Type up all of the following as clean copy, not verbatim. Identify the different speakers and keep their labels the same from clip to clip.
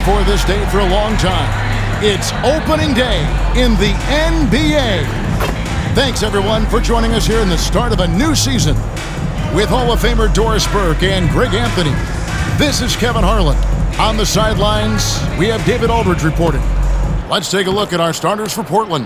Speaker 1: For this day for a long time. It's opening day in the NBA. Thanks, everyone, for joining us here in the start of a new season with Hall of Famer Doris Burke and Greg Anthony. This is Kevin Harlan. On the sidelines, we have David Aldridge reporting. Let's take a look at our starters for Portland.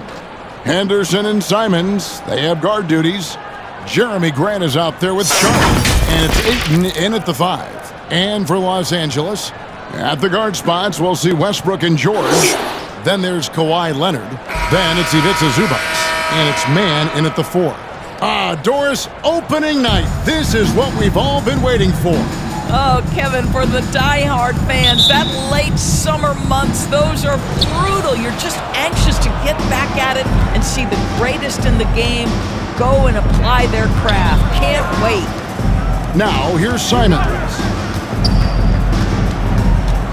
Speaker 1: Henderson and Simons, they have guard duties. Jeremy Grant is out there with Charlotte, and it's Ayton in at the 5. And for Los Angeles, at the guard spots, we'll see Westbrook and George. Then there's Kawhi Leonard. Then it's Ivica Zubac, and it's Mann in at the 4. Doris, opening night. This is what we've all been waiting for.
Speaker 2: Oh, Kevin, for the die-hard fans, that late summer months, those are brutal. You're just anxious to get back at it and see the greatest in the game go and apply their craft. Can't wait.
Speaker 1: Now, here's Simons.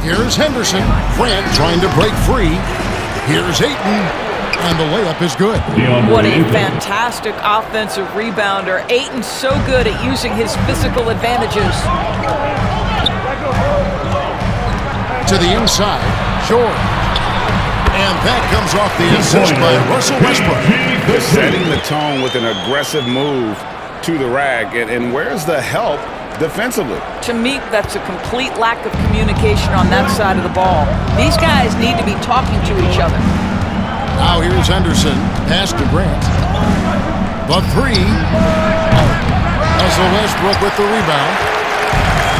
Speaker 1: Here's Henderson. Grant trying to break free. Here's Ayton. And the layup is good.
Speaker 2: What a fantastic offensive rebounder. Ayton's so good at using his physical advantages.
Speaker 1: To the inside, George. And that comes off the assist by Russell Westbrook.
Speaker 3: Setting the tone with an aggressive move to the rack. And where's the help defensively?
Speaker 2: To me, that's a complete lack of communication on that side of the ball. These guys need to be talking to each other.
Speaker 1: Now here's Henderson, pass to Grant. The 3. Russell Westbrook with the rebound.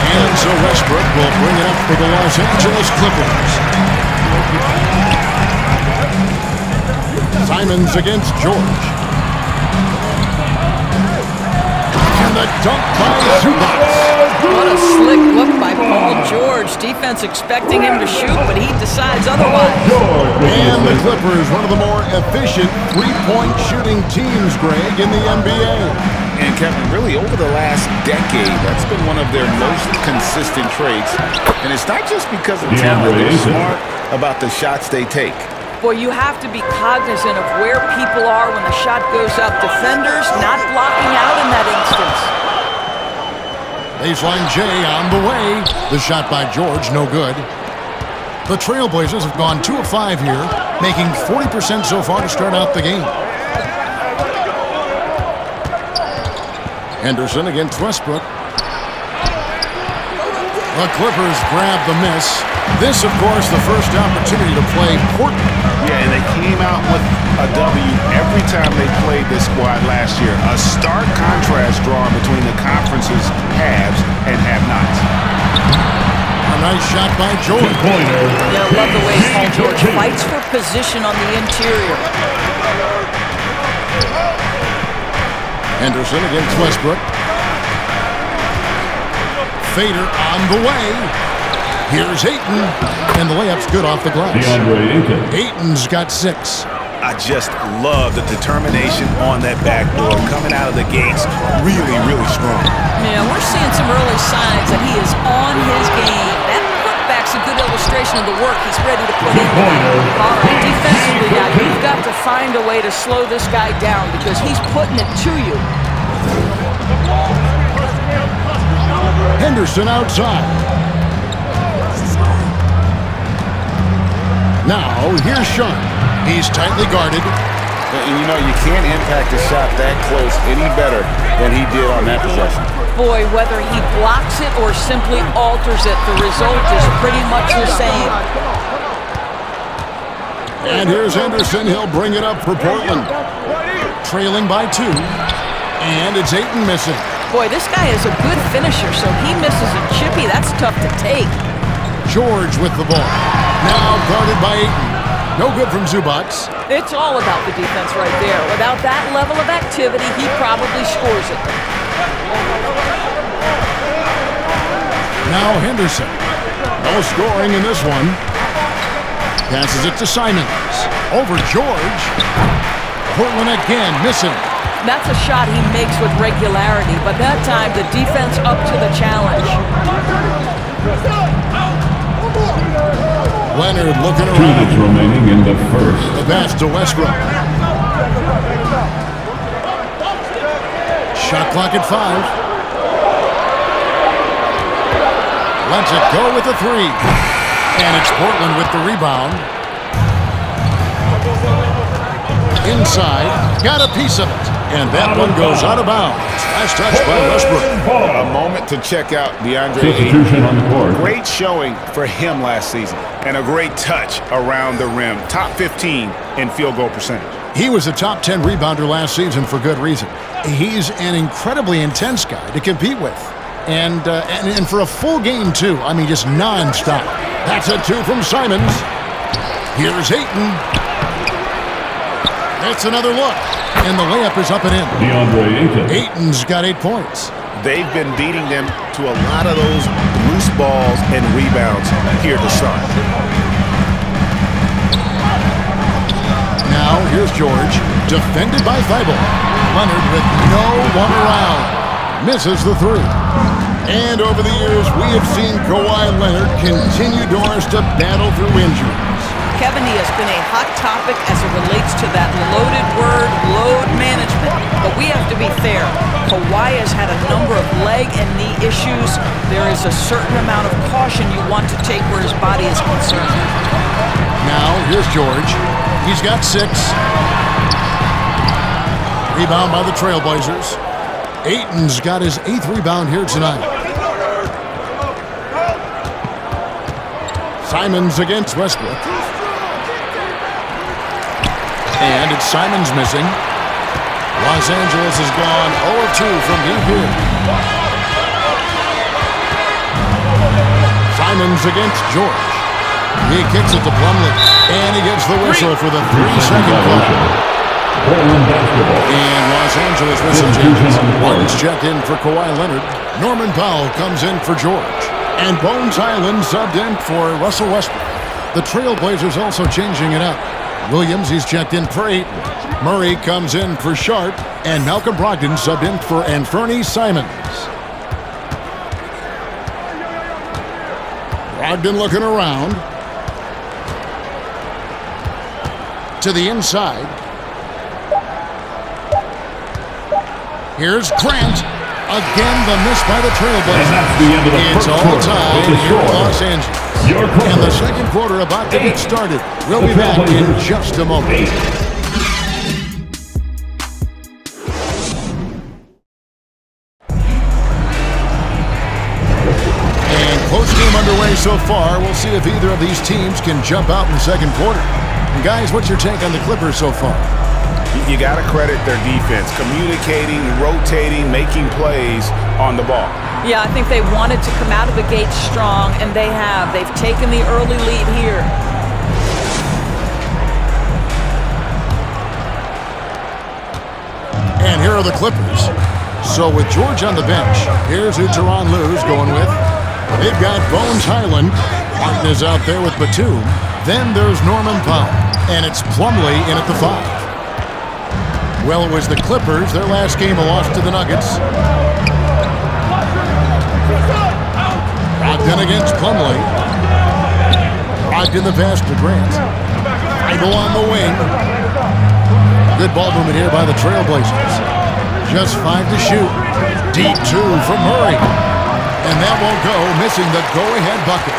Speaker 1: And so Westbrook will bring it up for the Los Angeles Clippers. Simons against George. And the dunk by Zubac.
Speaker 2: What a slick look by Paul George. Defense expecting him to shoot, but he decides otherwise.
Speaker 1: And the Clippers, one of the more efficient three-point shooting teams, Greg, in the NBA.
Speaker 3: And Kevin, really over the last decade, that's been one of their most consistent traits. And it's not just because of talent. They're smart about the shots they take.
Speaker 2: Boy, you have to be cognizant of where people are when the shot goes up. Defenders not blocking out in that instance.
Speaker 1: Baseline J on the way. The shot by George, no good. The Trailblazers have gone 2 of 5 here, making 40% so far to start out the game. Henderson against Westbrook. The Clippers grab the miss. This, of course, the first opportunity to play Portland.
Speaker 3: Yeah, and they came out with a W every time they played this squad last year. A stark contrast drawn between the conference's haves and have-nots.
Speaker 1: A nice shot by George.
Speaker 2: Yeah, I love the way Paul George fights for position on the interior.
Speaker 1: Henderson against Westbrook. Fader on the way. Here's Ayton, and the layup's good off the glass. Ayton's got 6.
Speaker 3: I just love the determination on that backboard coming out of the gates. Really, really strong.
Speaker 2: Yeah, we're seeing some early signs that he is on his game. That putback's a good illustration of the work he's ready to put in. All right, defensively now, you've got to find a way to slow this guy down because he's putting it to you.
Speaker 1: Henderson outside. Now, here's Sean. He's tightly guarded.
Speaker 3: And you know, you can't impact a shot that close any better than he did on that possession.
Speaker 2: Boy, whether he blocks it or simply alters it, the result is pretty much the same.
Speaker 1: And here's Henderson. He'll bring it up for Portland. Trailing by 2. And it's Ayton missing.
Speaker 2: Boy, this guy is a good finisher, so he misses a chippy. That's tough to take.
Speaker 1: George with the ball. Now guarded by Ayton. No good from Zubac.
Speaker 2: It's all about the defense right there. Without that level of activity, he probably scores it.
Speaker 1: Now Henderson. No scoring in this one. Passes it to Simons. Over George. Portland again missing.
Speaker 2: That's a shot he makes with regularity, but that time the defense up to the challenge.
Speaker 1: Leonard looking
Speaker 4: 2
Speaker 1: around.
Speaker 4: minutes remaining in the first.
Speaker 1: The pass to Westbrook. Shot clock at 5. Lets it go with a 3. And it's Portland with the rebound. Inside, got a piece of it. And that one goes out of bounds. Last touch by Westbrook.
Speaker 3: A moment to check out DeAndre
Speaker 4: Substitution on the court.
Speaker 3: Great showing for him last season. And a great touch around the rim. Top 15 in field goal percentage.
Speaker 1: He was a top 10 rebounder last season for good reason. He's an incredibly intense guy to compete with. And for a full game, too. I mean, just non-stop. That's a two from Simons. Here's Ayton. It's another look. And the layup is up and in.
Speaker 4: DeAndre Ayton.
Speaker 1: Ayton's got 8 points.
Speaker 3: They've been beating them to a lot of those loose balls and rebounds here to start.
Speaker 1: Now, here's George, defended by Thibault. Leonard with no one around. Misses the three. And over the years, we have seen Kawhi Leonard continue Doris to battle through injuries.
Speaker 2: Kevin, he has been a hot topic as it relates to that loaded word, load management. But we have to be fair. Kawhi has had a number of leg and knee issues. There is a certain amount of caution you want to take where his body is concerned.
Speaker 1: Now, here's George. He's got 6. Rebound by the Trailblazers. Ayton's got his 8th rebound here tonight. Simons against Westbrook. And it's Simons missing. Los Angeles has gone 0 of 2 from deep here. Simons against George. He kicks it to Plumlee. And he gets the whistle for the 3-second clock. And Los Angeles with some changes. Martin's checked in for Kawhi Leonard. Norman Powell comes in for George. And Bones Hyland subbed in for Russell Westbrook. The Trailblazers also changing it up. Williams, he's checked in for Ayton. Murray comes in for Sharp. And Malcolm Brogdon subbed in for Anthony Simons. Brogdon looking around. To the inside. Here's Grant. Again, the miss by the Trailblazers.
Speaker 4: And that's the end of the
Speaker 1: it's
Speaker 4: first
Speaker 1: all
Speaker 4: quarter.
Speaker 1: time here in Los Angeles. And the second quarter about to get started. We'll be back in just a moment. And close game underway so far. We'll see if either of these teams can jump out in the second quarter. And guys, what's your take on the Clippers so far?
Speaker 3: You got to credit their defense, communicating, rotating, making plays on the ball.
Speaker 2: Yeah, I think they wanted to come out of the gate strong, and they have. They've taken the early lead here.
Speaker 1: And here are the Clippers. So with George on the bench, here's who Tyronn Lue's going with. They've got Bones Hyland. Martin is out there with Batum. Then there's Norman Powell. And it's Plumlee in at the 5. Well, it was the Clippers, their last game, a loss to the Nuggets. Brogdon against Plumlee. Brogdon the pass to Grant. Idle on the wing. Good ball movement here by the Trailblazers. Just 5 to shoot. Deep 2 from Murray. And that won't go, missing the go-ahead bucket.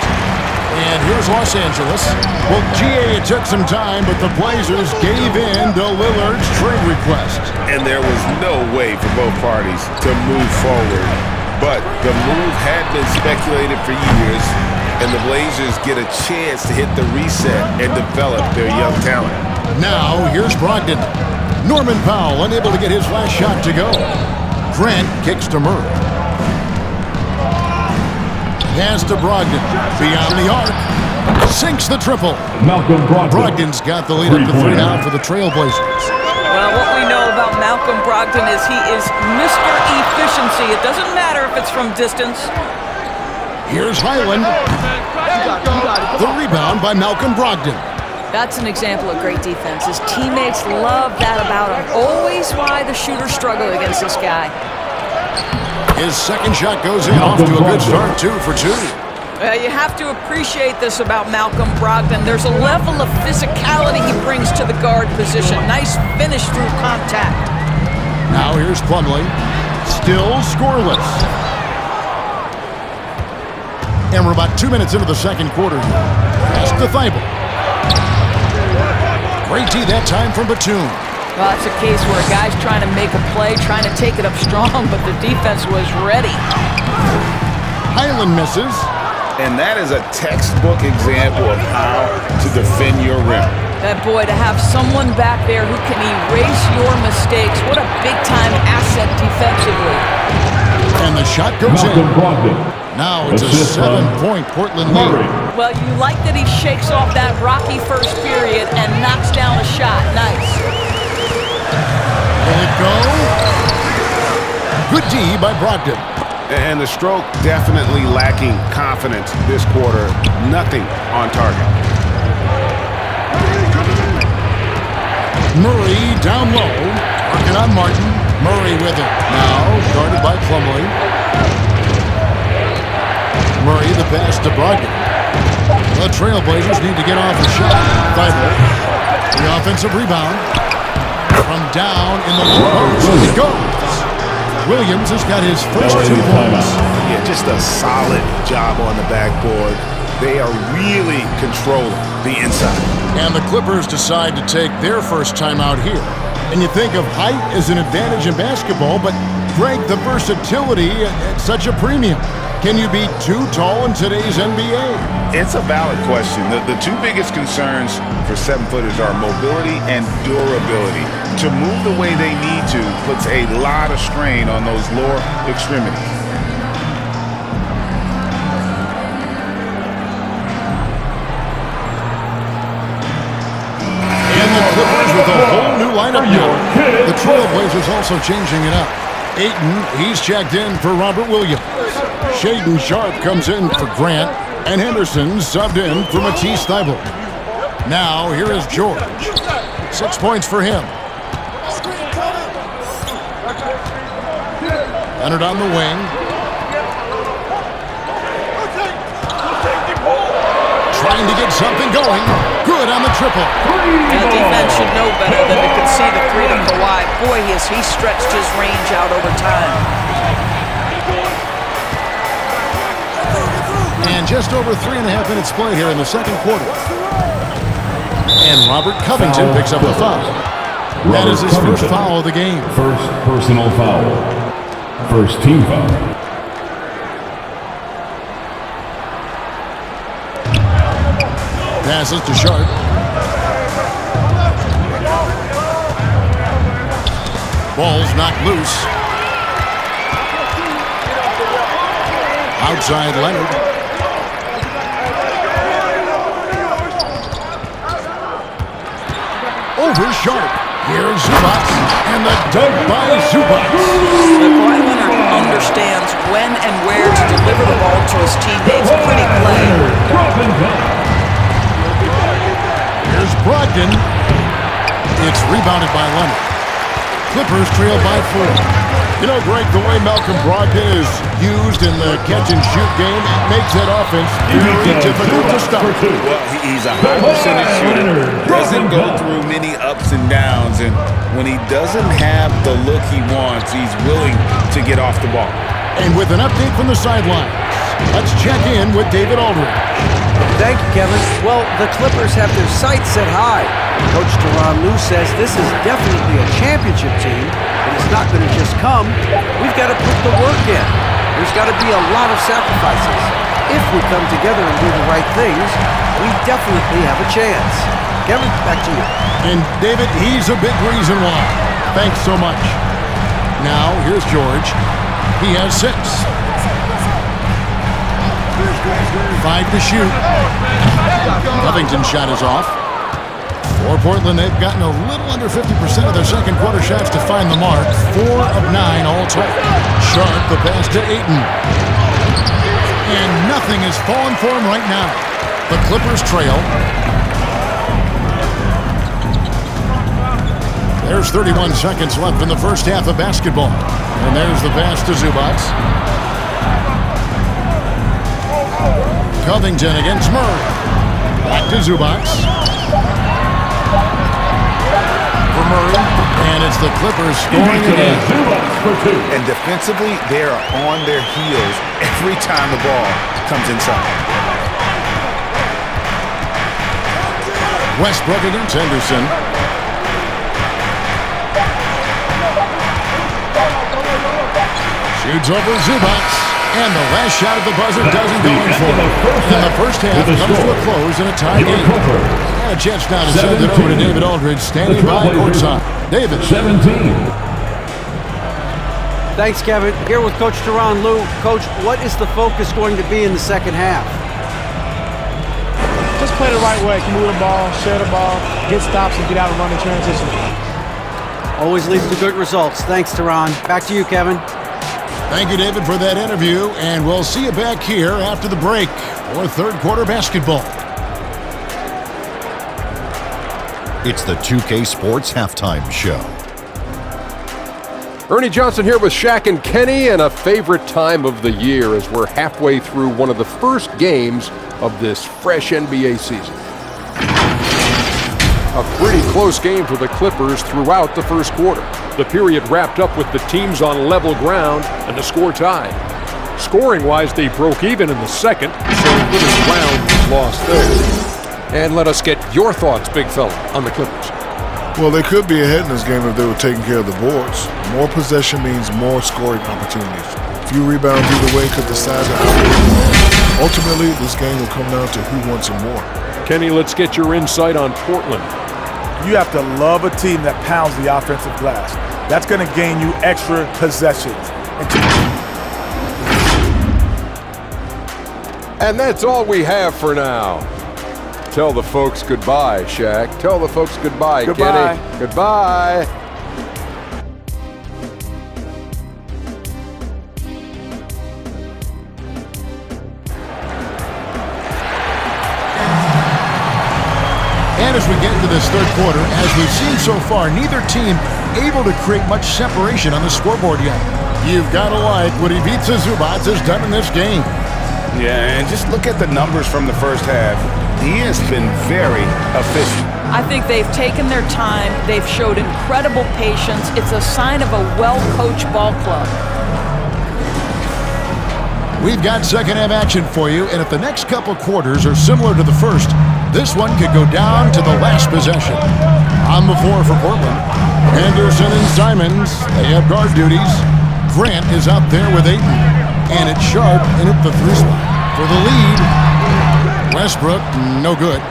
Speaker 1: And here's Los Angeles. Well, GA, it took some time, but the Blazers gave in to Lillard's trade request.
Speaker 3: And there was no way for both parties to move forward. But the move had been speculated for years, and the Blazers get a chance to hit the reset and develop their young talent.
Speaker 1: Now, here's Brogdon. Norman Powell unable to get his last shot to go. Grant kicks to Murray. Pass to Brogdon. Beyond the arc. Sinks the triple.
Speaker 4: Malcolm Brogdon.
Speaker 1: Brogdon's got the lead up to 3 now for the Trailblazers.
Speaker 2: Well, what we know about Malcolm Brogdon is he is Mr. Efficiency. It doesn't matter if it's from distance.
Speaker 1: Here's Hyland. The rebound by Malcolm Brogdon.
Speaker 2: That's an example of great defense. His teammates love that about him. Always why the shooters struggle against this guy.
Speaker 1: His second shot goes in, off to a good start, 2 for 2.
Speaker 2: You have to appreciate this about Malcolm Brogdon. There's a level of physicality he brings to the guard position. Nice finish through contact.
Speaker 1: Now here's Plumlee. Still scoreless. And we're about 2 minutes into the second quarter. Pass to Thibault. Great D that time from Batum.
Speaker 2: Well, that's a case where a guy's trying to make a play, trying to take it up strong, but the defense was ready.
Speaker 1: Highland misses.
Speaker 3: And that is a textbook example of how to defend your rim.
Speaker 2: That boy, to have someone back there who can erase your mistakes, what a big-time asset defensively.
Speaker 1: And the shot goes
Speaker 4: Malcolm
Speaker 1: in.
Speaker 4: Brogdon.
Speaker 1: Now it's a
Speaker 4: Assist from
Speaker 1: 7-point Portland lead.
Speaker 4: Murray.
Speaker 2: Well, you like that he shakes off that rocky first period and knocks down a shot. Nice.
Speaker 1: Will it go? Good D by Brogdon.
Speaker 3: And the stroke definitely lacking confidence this quarter. Nothing on target.
Speaker 1: Murray down low. Working on Martin. Murray with it. Now guarded by Plumlee. Murray the pass to Brogdon. The Trailblazers need to get off the shot. Thibault. The offensive rebound. From down in the low post. It goes. Williams has got his first 2 points.
Speaker 3: Yeah, just a solid job on the backboard. They are really controlling the inside.
Speaker 1: And the Clippers decide to take their first timeout here. And you think of height as an advantage in basketball, but Greg, the versatility at such a premium. Can you be too tall in today's NBA?
Speaker 3: It's a valid question. The two biggest concerns for 7-footers are mobility and durability. To move the way they need to puts a lot of strain on those lower extremities.
Speaker 1: And the Clippers with a whole new lineup now. The Trailblazers also changing it up. Ayton, he's checked in for Robert Williams. Shaedon Sharpe comes in for Grant, and Henderson subbed in for Matisse Thybulle. Now, here is George. 6 points for him. Leonard on the wing. Trying to get something going. Good on the triple.
Speaker 2: The defense should know better than to concede a 3 to Kawhi. Boy, he stretched his range out over time.
Speaker 1: And just over 3.5 minutes played here in the second quarter. And Robert Covington picks up the foul. That is his first foul of the game.
Speaker 4: First personal foul. First team foul.
Speaker 1: Passes to Sharpe. Ball's knocked loose. Outside Leonard. Over Sharpe. Here's Zubac. And the dunk by Zubac.
Speaker 2: Kawhi Leonard understands when and where to deliver the ball to his teammates. Pretty play.
Speaker 1: Here's Brogdon. It's rebounded by Leonard. Clippers trail by 4. You know, Greg, the way Malcolm Brogdon is used in the catch-and-shoot game, it makes that offense very difficult to stop.
Speaker 3: Well, he's a high percentage shooter. Doesn't go through many ups and downs. And when he doesn't have the look he wants, he's willing to get off the ball.
Speaker 1: And with an update from the sidelines, let's check in with David Aldridge.
Speaker 5: Thank you, Kevin. Well, the Clippers have their sights set high. Coach Tyronn Lue says this is definitely a championship team, but it's not going to just come. We've got to put the work in. There's got to be a lot of sacrifices. If we come together and do the right things, we definitely have a chance. Kevin, back to you.
Speaker 1: And David, he's a big reason why. Thanks so much. Now, here's George. He has 6. 5 to shoot. Covington's shot is off. For Portland, they've gotten a little under 50% of their second quarter shots to find the mark. 4 of 9 all time. Sharpe, the pass to Ayton. And nothing is falling for him right now. The Clippers trail. There's 31 seconds left in the first half of basketball. And there's the pass to Zubac. Covington against Murray. Back to Zubac. For Murray. And it's the Clippers scoring again.
Speaker 3: And defensively, they are on their heels every time the ball comes inside.
Speaker 1: Westbrook against Henderson. Shoots over Zubac. And the last shot of the buzzer doesn't go in for him. And the first half comes to a close in a tie game. And a chance now to send it over to David Aldridge, standing by courtside. David.
Speaker 4: 17.
Speaker 5: Thanks, Kevin. Here with Coach Tyronn Lue. Coach, what is the focus going to be in the second half?
Speaker 6: Just play the right way. Move the ball, share the ball, get stops, and get out and run in transition.
Speaker 5: Always leads to good results. Thanks, Tyronn. Back to you, Kevin.
Speaker 1: Thank you, David, for that interview, and we'll see you back here after the break for third quarter basketball.
Speaker 7: It's the 2K Sports Halftime Show.
Speaker 8: Ernie Johnson here with Shaq and Kenny, and a favorite time of the year as we're halfway through one of the first games of this fresh NBA season. A pretty close game for the Clippers throughout the first quarter. The period wrapped up with the teams on level ground and the score tied. Scoring-wise, they broke even in the second, so little ground was lost there. And let us get your thoughts, big fella, on the Clippers.
Speaker 9: Well, they could be ahead in this game if they were taking care of the boards. More possession means more scoring opportunities. A few rebounds either way could decide the outcome. Ultimately, this game will come down to who wants it more.
Speaker 8: Kenny, let's get your insight on Portland.
Speaker 10: You have to love a team that pounds the offensive glass. That's going to gain you extra possessions.
Speaker 8: And that's all we have for now. Tell the folks goodbye, Shaq. Tell the folks goodbye,
Speaker 10: Goodbye.
Speaker 8: Kenny. Goodbye.
Speaker 1: And as we get into this third quarter, as we've seen so far, neither team able to create much separation on the scoreboard yet. You've got to like what Ivica Zubac has done in this game.
Speaker 3: Yeah, and just look at the numbers from the first half. He has been very efficient.
Speaker 2: I think they've taken their time. They've showed incredible patience. It's a sign of a well-coached ball club.
Speaker 1: We've got second half action for you, and if the next couple quarters are similar to the first, this one could go down to the last possession. On the floor for Portland, Henderson and Simons, they have guard duties. Grant is out there with Ayton, and it's Sharp in at the three spot for the lead. Westbrook, no good.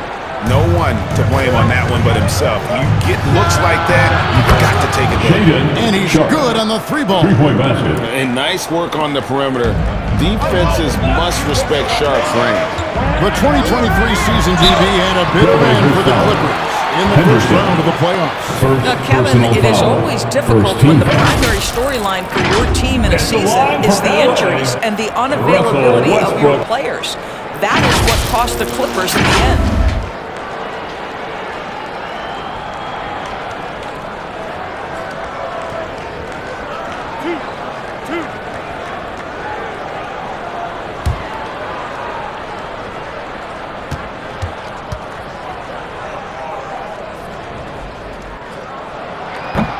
Speaker 3: No one to blame on that one but himself. You get looks like that, you've got to take it down.
Speaker 1: And he's good on the three ball.
Speaker 4: Three-point basket.
Speaker 3: And nice work on the perimeter. Defenses must respect Sharp's range.
Speaker 1: The 2023 season, DB, had a big win for the Clippers in the first round of the playoffs.
Speaker 2: Now, Kevin, it is always difficult when the primary storyline for your team in a season is the injuries and the unavailability of your players. That is what cost the Clippers in the end.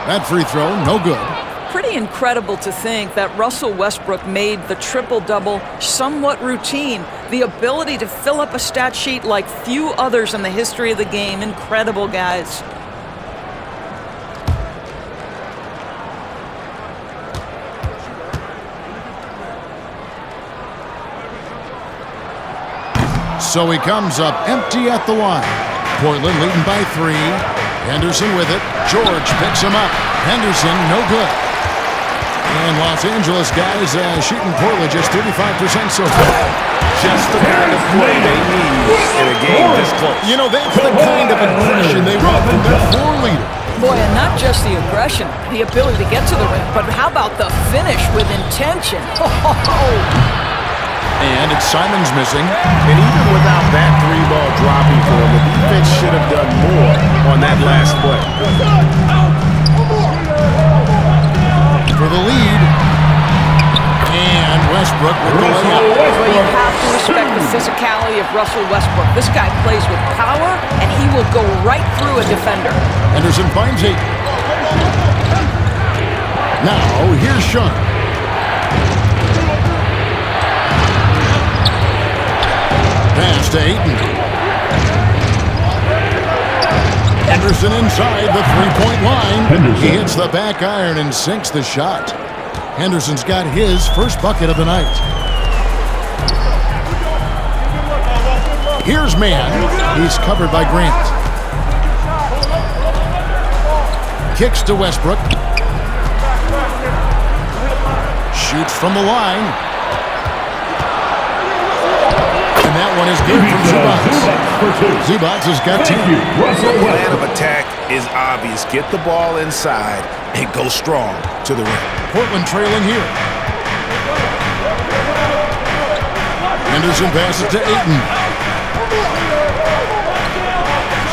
Speaker 1: That free throw, no good.
Speaker 2: Pretty incredible to think that Russell Westbrook made the triple-double somewhat routine. The ability to fill up a stat sheet like few others in the history of the game. Incredible, guys.
Speaker 1: So he comes up empty at the line. Portland leading by 3. Henderson with it. George picks him up. Henderson, no good. And Los Angeles guys shooting Portland just 35% so far.
Speaker 3: Just the kind of play they need in a game this close.
Speaker 1: You know, that's the kind of aggression they want from their floor leader.
Speaker 2: Boy, and not just the aggression, the ability to get to the rim, but how about the finish with intention?
Speaker 1: And it's Simons missing.
Speaker 3: And even without that three ball dropping for him, the defense should have done more on that last play.
Speaker 1: For the lead. And Westbrook with the layup.
Speaker 2: Well, you have to respect the physicality of Russell Westbrook. This guy plays with power, and he will go right through a defender.
Speaker 1: Henderson finds it. Now, here's Sharp. Pass to Ayton. Henderson inside the three-point line. He hits the back iron and sinks the shot. Henderson's got his first bucket of the night. Here's Mann. He's covered by Grant. Kicks to Westbrook. Shoots from the line. And that one is good from Zubac. Zubac has got 10.
Speaker 3: The plan of attack is obvious. Get the ball inside and go strong to the rim.
Speaker 1: Portland trailing here. Henderson passes to Ayton.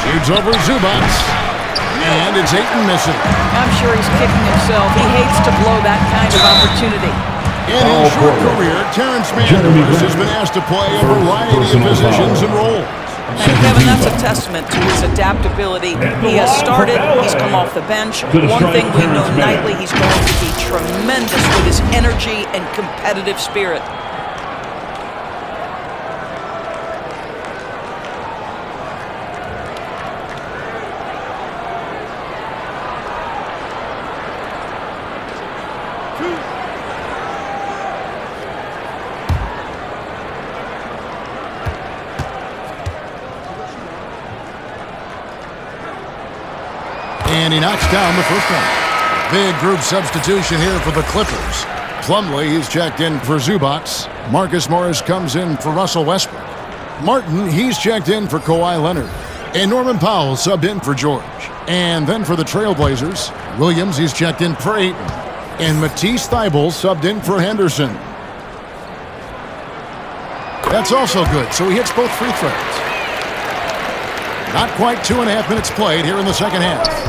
Speaker 1: Shoots over Zubac. And it's Ayton missing.
Speaker 2: I'm sure he's kicking himself. He hates to blow that kind of opportunity.
Speaker 1: In his short career, Terrence Mann has been asked to play a variety of positions and roles.
Speaker 2: And Kevin, that's a testament to his adaptability. He has started, he's come off the bench. One thing we know nightly, he's going to be tremendous with his energy and competitive spirit.
Speaker 1: And he knocks down the first one. Big group substitution here for the Clippers. Plumlee, he's checked in for Zubac. Marcus Morris comes in for Russell Westbrook. Martin, he's checked in for Kawhi Leonard. And Norman Powell subbed in for George. And then for the Trailblazers, Williams, he's checked in for Ayton. And Matisse Thybulle subbed in for Henderson. That's also good, so he hits both free throws. Not quite 2.5 minutes played here in the second half.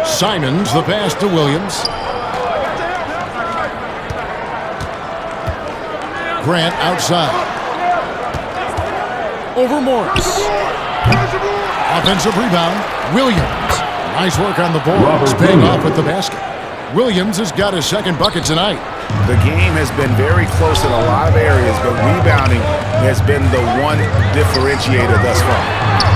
Speaker 1: Simons, the pass to Williams. Grant outside. Over Morris. Offensive rebound. Williams. Nice work on the boards. Paying off with the basket. Williams has got his second bucket tonight.
Speaker 3: The game has been very close in a lot of areas, but rebounding has been the one differentiator thus far.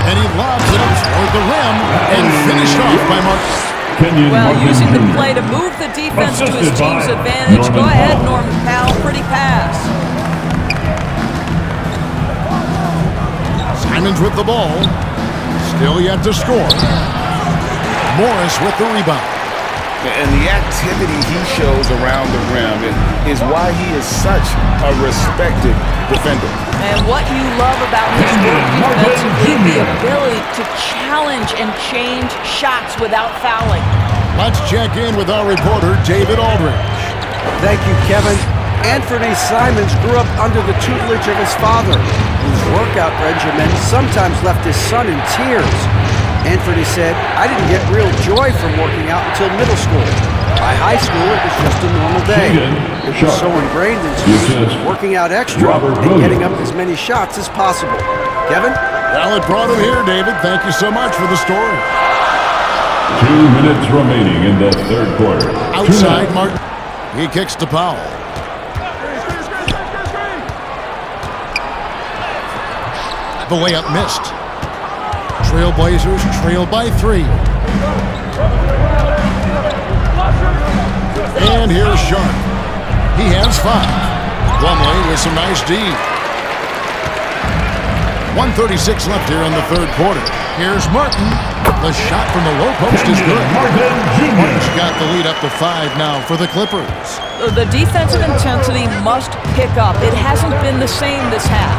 Speaker 1: And he lobs it up toward the rim and finished off by Marcus.
Speaker 2: Well, using the play to move the defense to his team's advantage. Go ahead, Norman Powell. Pretty pass.
Speaker 1: Simons with the ball. Still yet to score. Morris with the rebound.
Speaker 3: And the activity he shows around the rim is why he is such a respected defender.
Speaker 2: And what you love about his work defensively, the ability to challenge and change shots without fouling.
Speaker 1: Let's check in with our reporter, David Aldridge.
Speaker 5: Thank you, Kevin. Anthony Simons grew up under the tutelage of his father, whose workout regimen sometimes left his son in tears. Anthony said, "I didn't get real joy from working out until middle school. By high school, it was just a normal day. It was so ingrained in me, working out extra and getting up as many shots as possible." Kevin?
Speaker 1: Well, it brought him here, David. Thank you so much for the story.
Speaker 4: 2 minutes remaining in the third quarter.
Speaker 1: Outside, Martin. He kicks to Powell. The layup missed. Trailblazers trail by 3. And here's Sharp. He has 5. Plumlee with some nice D. 1:36 left here in the third quarter. Here's Martin. The shot from the low post is good. Martin's got the lead up to 5 now for the Clippers.
Speaker 2: The defensive intensity must pick up. It hasn't been the same this half.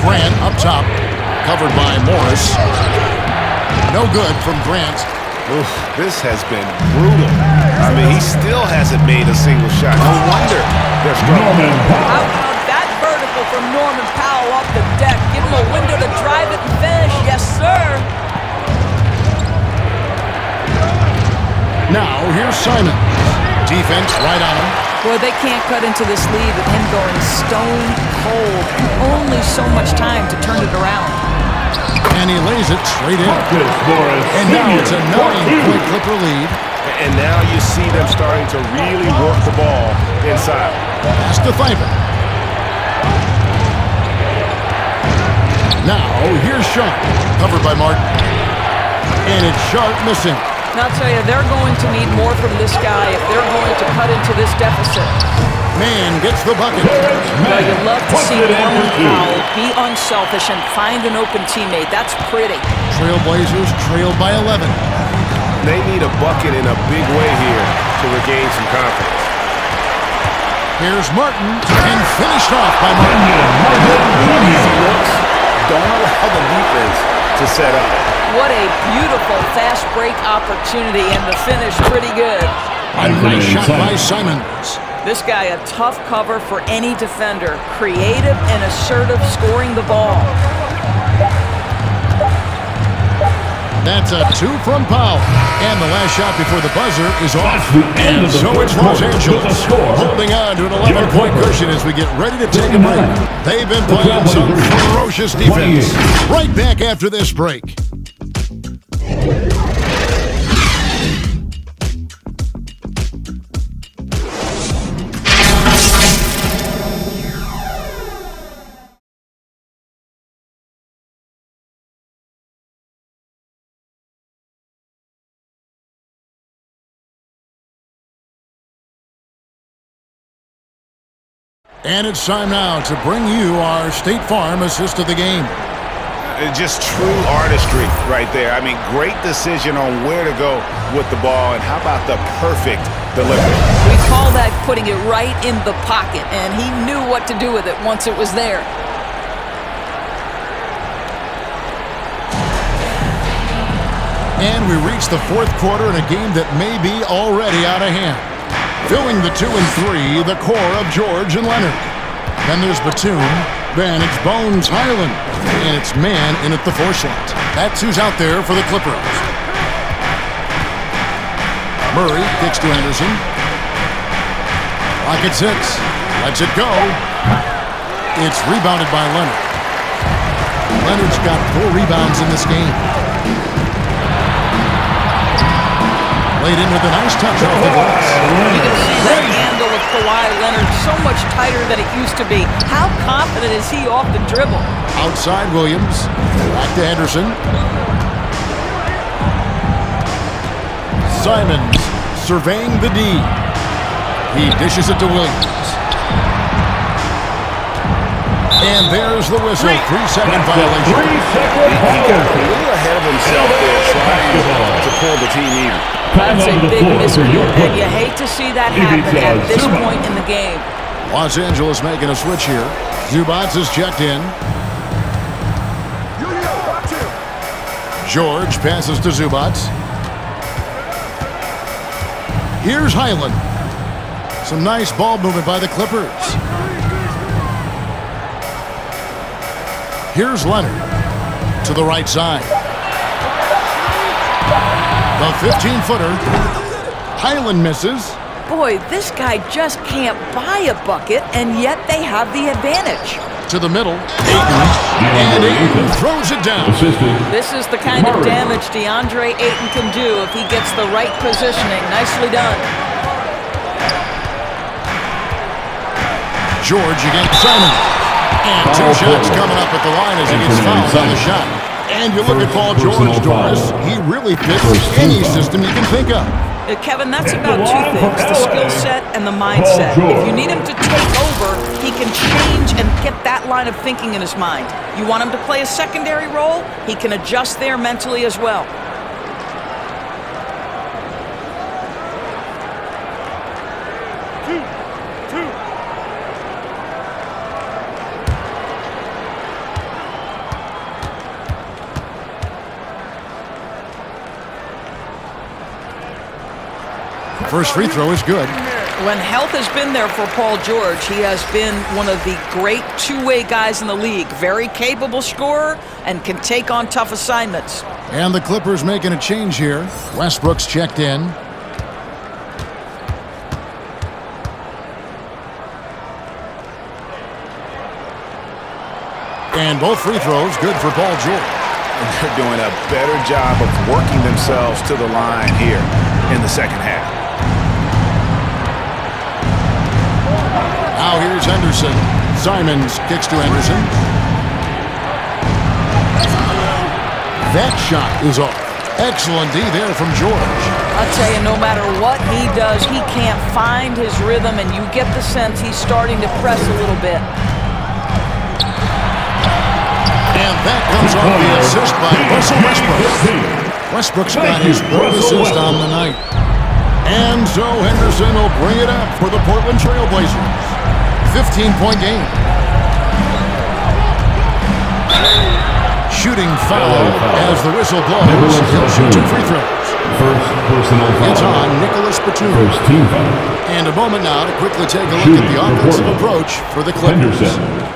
Speaker 1: Grant up top, covered by Morris. No good from Grant.
Speaker 3: Oof, this has been brutal. I mean, he still hasn't made a single shot. No wonder they're struggling.
Speaker 2: How about that vertical from Norman Powell off the deck? Give him a window to drive it and finish. Yes, sir.
Speaker 1: Now, here's Simon. Defense right on him.
Speaker 2: Boy, they can't cut into this lead with him going stone cold. Only so much time to turn it around.
Speaker 1: And he lays it straight in. And now it's a 9-point Clipper lead.
Speaker 3: And now you see them starting to really work the ball inside.
Speaker 1: Pass to Thibault. Now, here's Sharp. Covered by Martin. And it's Sharp missing.
Speaker 2: Now, I'll tell you, they're going to need more from this guy if they're going to cut into this deficit.
Speaker 1: Man gets the bucket.
Speaker 2: Well, you'd love to see Norman Powell be unselfish and find an open teammate. That's pretty.
Speaker 1: Trailblazers trailed by 11.
Speaker 3: They need a bucket in a big way here to regain some confidence.
Speaker 1: Here's Martin, and finished off by Martin.
Speaker 3: Easy looks. Don't allow the defense to set up.
Speaker 2: What a beautiful fast break opportunity, and the finish pretty good.
Speaker 1: A nice shot by Simons.
Speaker 2: This guy, a tough cover for any defender. Creative and assertive scoring the ball.
Speaker 1: That's a 2 from Powell. And the last shot before the buzzer is off. And so it's Los Angeles holding on to an 11-point cushion as we get ready to take a break. They've been playing some ferocious defense. Right back after this break. And it's time now to bring you our State Farm assist of the game.
Speaker 3: Just true artistry right there. I mean, great decision on where to go with the ball, and how about the perfect delivery?
Speaker 2: We call that putting it right in the pocket, and he knew what to do with it once it was there.
Speaker 1: And we reach the fourth quarter in a game that may be already out of hand. Filling the 2 and 3, the core of George and Leonard. Then there's Batum, then it's Bones Highland, and it's man in at the 4 slot. That's who's out there for the Clippers. Murray kicks to Anderson. Rocket 6, lets it go. It's rebounded by Leonard. Leonard's got 4 rebounds in this game. Laid in with a nice touch off the glass.
Speaker 2: You can see that handle of Kawhi Leonard so much tighter than it used to be. How confident is he off the dribble?
Speaker 1: Outside Williams. Back to Henderson. Simons surveying the D. He dishes it to Williams. And there's the whistle. 3-second violation.
Speaker 3: He got a little ahead of himself there trying to pull the team even.
Speaker 2: That's a big miscue, and you hate to see that happen at this point in the game.
Speaker 1: Los Angeles making a switch here. Zubac is checked in. George passes to Zubac. Here's Highland. Some nice ball movement by the Clippers. Here's Leonard to the right side. The 15-footer. Highland misses.
Speaker 2: Boy, this guy just can't buy a bucket, and yet they have the advantage.
Speaker 1: To the middle. Ayton. And Ayton throws it down.
Speaker 2: This is the kind of damage DeAndre Ayton can do if he gets the right positioning. Nicely done.
Speaker 1: George against Simon. And 2 shots coming up at the line as he gets fouled on the shot. And you look at Paul George, Doris, he really fits any system you can think of.
Speaker 2: Kevin, that's about 2 things, the skill set and the mindset. If you need him to take over, he can change and get that line of thinking in his mind. You want him to play a secondary role, he can adjust there mentally as well.
Speaker 1: First free throw is good.
Speaker 2: When health has been there for Paul George, he has been one of the great 2-way guys in the league. Very capable scorer and can take on tough assignments.
Speaker 1: And the Clippers making a change here. Westbrook's checked in. And both free throws good for Paul George.
Speaker 10: and they're doing a better job of working themselves to the line here in the second half.
Speaker 1: Now here's Henderson. Simons kicks to Henderson. That shot is off. Excellent D there from George.
Speaker 2: I'll tell you, no matter what he does, he can't find his rhythm, and you get the sense he's starting to press a little bit.
Speaker 1: And that comes off the assist by Russell Westbrook. Westbrook's got his third assist on the night. And so Henderson will bring it up for the Portland Trail Blazers. 15-point game. Shooting foul as the whistle blows. He'll shoot 2 free throws.
Speaker 4: First personal foul.
Speaker 1: It's on Nicholas Batum.
Speaker 4: First team foul.
Speaker 1: And a moment now to quickly take a look at the offensive approach for the Clippers.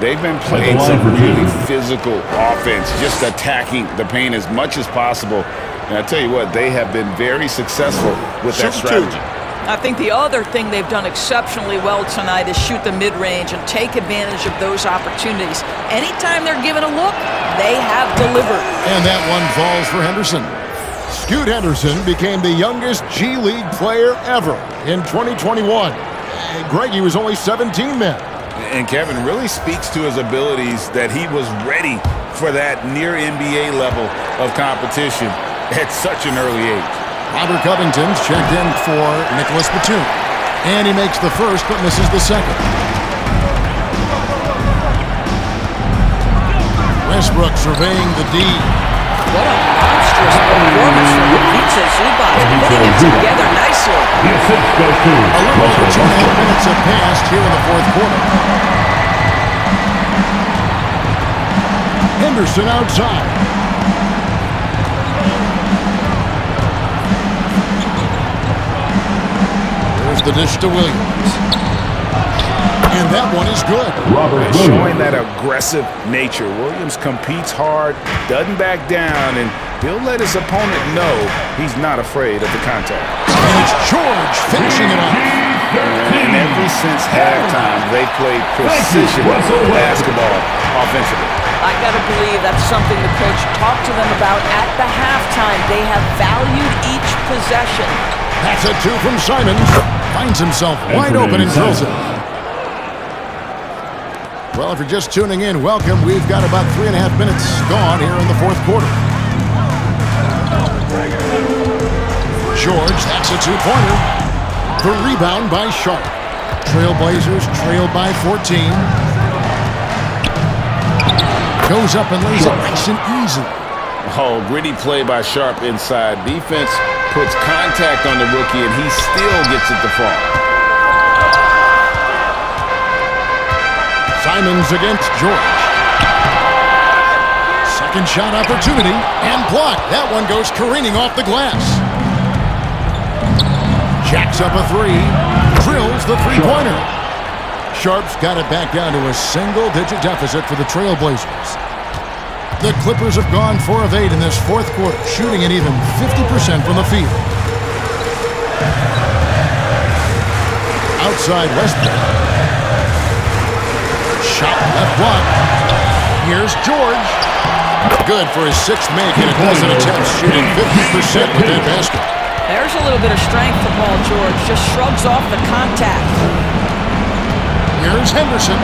Speaker 3: They've been playing some really physical offense, just attacking the paint as much as possible. And I tell you what, they have been very successful with that strategy.
Speaker 2: I think the other thing they've done exceptionally well tonight is shoot the mid-range and take advantage of those opportunities. Anytime they're given a look, they have delivered.
Speaker 1: And that one falls for Henderson. Scoot Henderson became the youngest G League player ever in 2021. Greggy was only 17 then.
Speaker 3: And Kevin really speaks to his abilities that he was ready for that near NBA level of competition at such an early age.
Speaker 1: Robert Covington's checked in for Nicholas Batum. And he makes the first but misses the second. Westbrook surveying the D.
Speaker 2: What a monstrous performance from Ivica Zubac, putting it together nicely.
Speaker 4: The assist goes to
Speaker 1: A little over 2.5 minutes have passed here in the fourth quarter. Henderson outside. There's the dish to Williams. And that one is good.
Speaker 3: Showing that aggressive nature. Williams competes hard, doesn't back down, and he'll let his opponent know he's not afraid of the contact.
Speaker 1: And it's George finishing it off.
Speaker 3: And ever since halftime, they played precision basketball offensively.
Speaker 2: I got to believe that's something the coach talked to them about at the halftime. They have valued each possession.
Speaker 1: That's a 2 from Simons. Finds himself wide open and drills it. Well, if you're just tuning in, welcome. We've got about 3.5 minutes gone here in the fourth quarter. George, that's a 2-pointer. The rebound by Sharp. Trailblazers trailed by 14. Goes up and lays it nice and easy.
Speaker 3: Oh, gritty play by Sharp inside. Defense puts contact on the rookie, and he still gets it to fall.
Speaker 1: Simons against George. Second shot opportunity and blocked. That one goes careening off the glass. Jacks up a 3. Drills the 3-pointer. Sharp's got it back down to a single-digit deficit for the Trailblazers. The Clippers have gone 4 of 8 in this fourth quarter, shooting at even 50% from the field. Outside Westbrook. Shot left block. Here's George. Good for his 6th make in a dozen attempts, shooting 50% with that basket.
Speaker 2: There's a little bit of strength for Paul George. Just shrugs off the contact.
Speaker 1: Here's Henderson.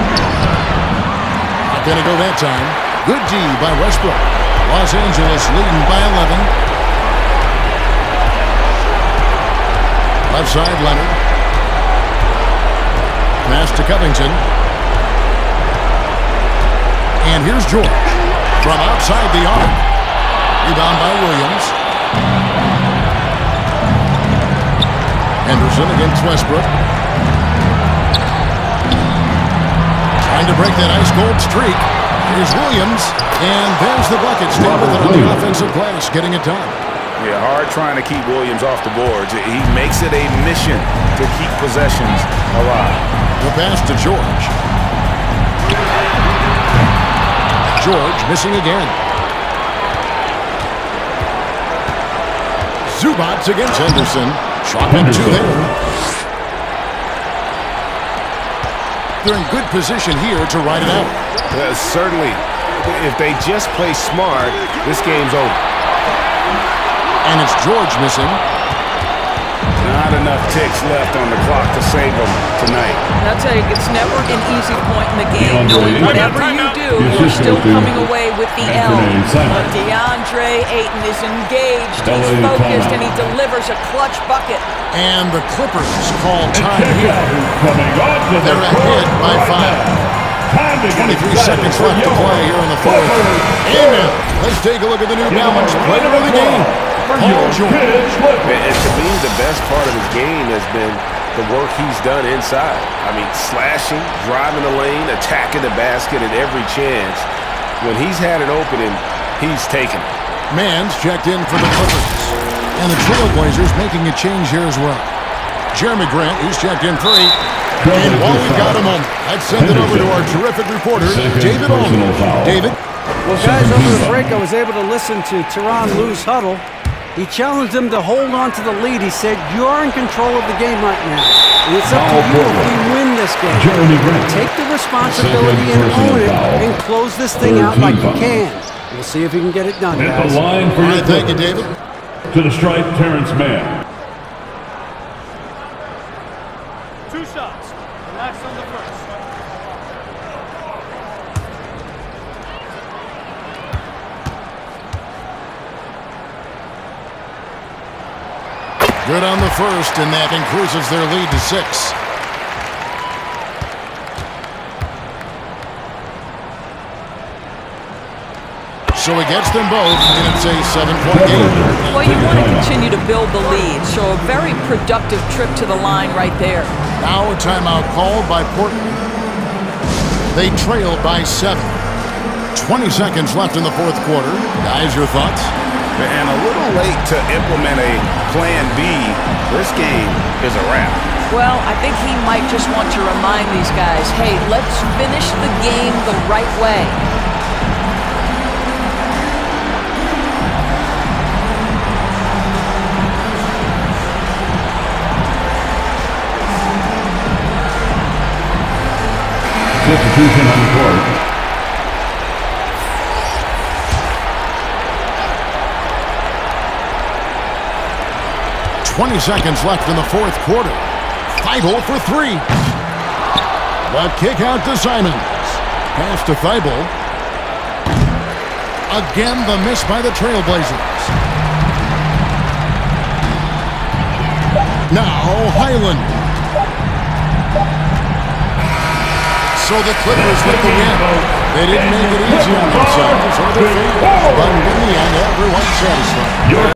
Speaker 1: Not gonna go that time. Good D by Westbrook. Los Angeles leading by 11. Left side, Leonard. Pass to Covington. And here's George from outside the arc. Rebound by Williams. Henderson against Westbrook. Trying to break that ice-cold streak. Here's Williams. And there's the bucket. Still with it on the offensive glass, getting it done.
Speaker 3: Yeah, hard trying to keep Williams off the boards. He makes it a mission to keep possessions alive.
Speaker 1: The pass to George. George missing again. Zubac against Henderson. Chopping 2 there. They're in good position here to ride it out.
Speaker 3: Certainly. if they just play smart, this game's over.
Speaker 1: And it's George missing.
Speaker 3: Not enough ticks left on the clock to save them tonight.
Speaker 2: And I'll tell you, it's never an easy point in the game. Knowing whatever you do, you're still coming away with the L. But DeAndre Ayton is engaged, he's focused, and he delivers a clutch bucket.
Speaker 1: And the Clippers call time here. They're ahead by 5. 23 seconds left to play here in the fourth. Amen. Let's take a look at the New Balance player of the game, Paul George.
Speaker 3: And to me, the best part of his game has been the work he's done inside. I mean, slashing, driving the lane, attacking the basket at every chance. When he's had an opening, he's taken it.
Speaker 1: Mann's checked in for the Clippers. And the Trailblazers making a change here as well. Jeremy Grant, he's checked in for 8. And while we've got a moment, I'd send it over to our terrific reporter, David Aldridge. David?
Speaker 5: Well, guys, over the break, I was able to listen to Tyronn Lue's huddle. He challenged them to hold on to the lead. He said, you're in control of the game right now. And it's up to you if we win this game. Take the responsibility and own it and close this thing out like you can. We'll see if he can get it done, guys.
Speaker 4: The line for your
Speaker 1: thank you, David.
Speaker 4: To the stripe, Terrence Mann.
Speaker 6: 2 shots. Relax on the first.
Speaker 1: Good on the first, and that increases their lead to 6. So he gets them both, and it's a 7-point game.
Speaker 2: Well, you want to continue to build the lead, so a very productive trip to the line right there.
Speaker 1: Now a timeout called by Portland. They trail by 7. 20 seconds left in the fourth quarter. Guys, your thoughts?
Speaker 3: And a little late to implement a plan B. This game is a wrap.
Speaker 2: Well, I think he might just want to remind these guys, hey, let's finish the game the right way.
Speaker 4: Substitution on the court.
Speaker 1: 20 seconds left in the fourth quarter. Thibault for 3. The kick out to Simons. Pass to Thibault. Again, the miss by the Trailblazers. Now, Highland. So the Clippers with the win. They didn't make it easy on themselves or their fans, but in the end, everyone's satisfied.